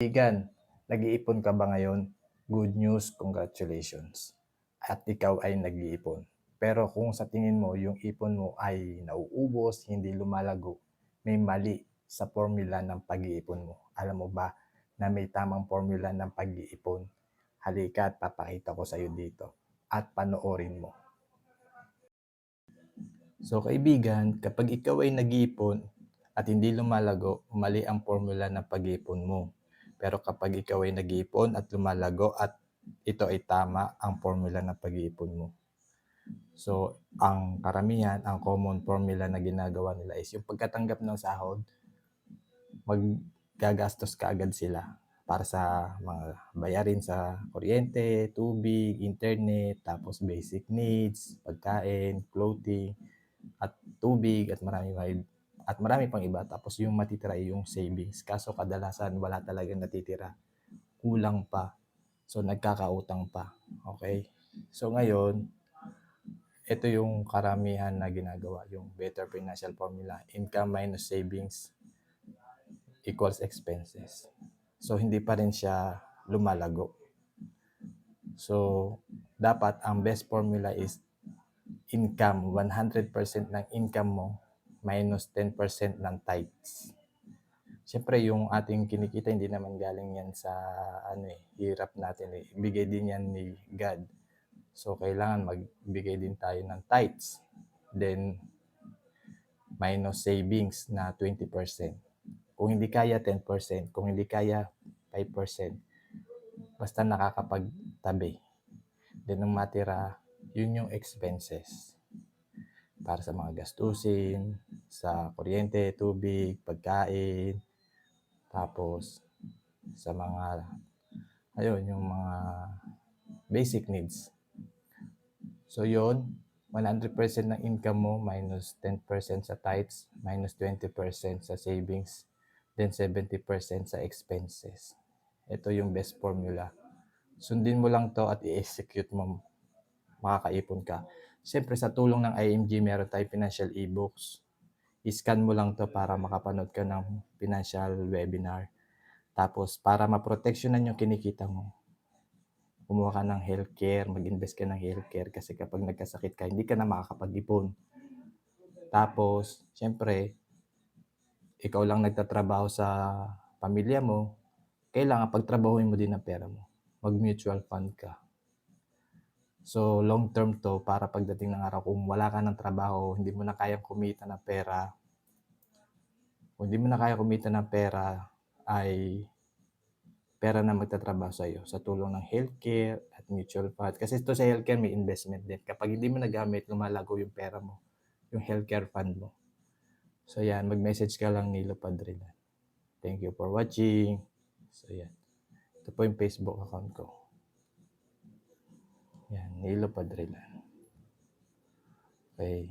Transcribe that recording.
Kaibigan, nag-iipon ka ba ngayon? Good news, congratulations. At ikaw ay nag-iipon. Pero kung sa tingin mo yung ipon mo ay nauubos, hindi lumalago, may mali sa formula ng pag-iipon mo. Alam mo ba na may tamang formula ng pag-iipon? Halika at papakita ko sa iyo dito at panoorin mo. So kaibigan, kapag ikaw ay nag-iipon at hindi lumalago, mali ang formula ng pag-iipon mo. Pero kapag ikaw ay nag-iipon at lumalago at ito ay tama ang formula ng pag-iipon mo. So, ang karamihan, ang common formula na ginagawa nila is yung pagkatanggap ng sahod, maggagastos ka agad sila para sa mga bayarin sa kuryente, tubig, internet, tapos basic needs, pagkain, clothing, at tubig at marami pang iba. Tapos yung matitira ay yung savings. Kaso kadalasan wala talagang natitira. Kulang pa. So nagkakautang pa. Okay? So ngayon, ito yung karamihan na ginagawa, yung better financial formula. Income minus savings equals expenses. So hindi pa rin siya lumalago. So dapat ang best formula is income, 100% ng income mo minus 10% ng tithes. Siyempre, yung ating kinikita, hindi naman galing yan sa hirap natin. Ibigay din yan ni God. So, kailangan magbigay din tayo ng tithes. Then, minus savings na 20%. Kung hindi kaya, 10%. Kung hindi kaya, 5%. Basta nakakapagtabi. Then, ang matira, yun yung expenses. Para sa mga gastusin, sa kuryente, tubig, pagkain, tapos sa mga, yung mga basic needs. So yun, 100% ng income mo minus 10% sa tithes, minus 20% sa savings, then 70% sa expenses. Ito yung best formula. Sundin mo lang to at i-execute mo, makakaipon ka. Siyempre sa tulong ng IMG, meron tayong financial e-books. I-scan mo lang to para makapanood ka ng financial webinar. Tapos para maproteksyonan yung kinikita mo, kumuha ka ng healthcare, mag-invest ka ng healthcare kasi kapag nagkasakit ka, hindi ka na makakapag-ipon. Tapos, siyempre, ikaw lang nagtatrabaho sa pamilya mo, kailangan pagtrabahuin mo din ang pera mo. Mag-mutual fund ka. So, long term to para pagdating ng araw, kung wala ka ng trabaho, hindi mo na kayang kumita ng pera, kung hindi mo na kaya kumita ng pera, ay pera na magtatrabaho sa iyo sa tulong ng healthcare at mutual fund. Kasi ito sa healthcare may investment din. Kapag hindi mo nagamit, lumalago yung pera mo, yung healthcare fund mo. So yan, mag-message ka lang Nilo Padrilan. Thank you for watching. So yan. Ito po yung Facebook account ko. Yan, Nilo Padrilan. Okay.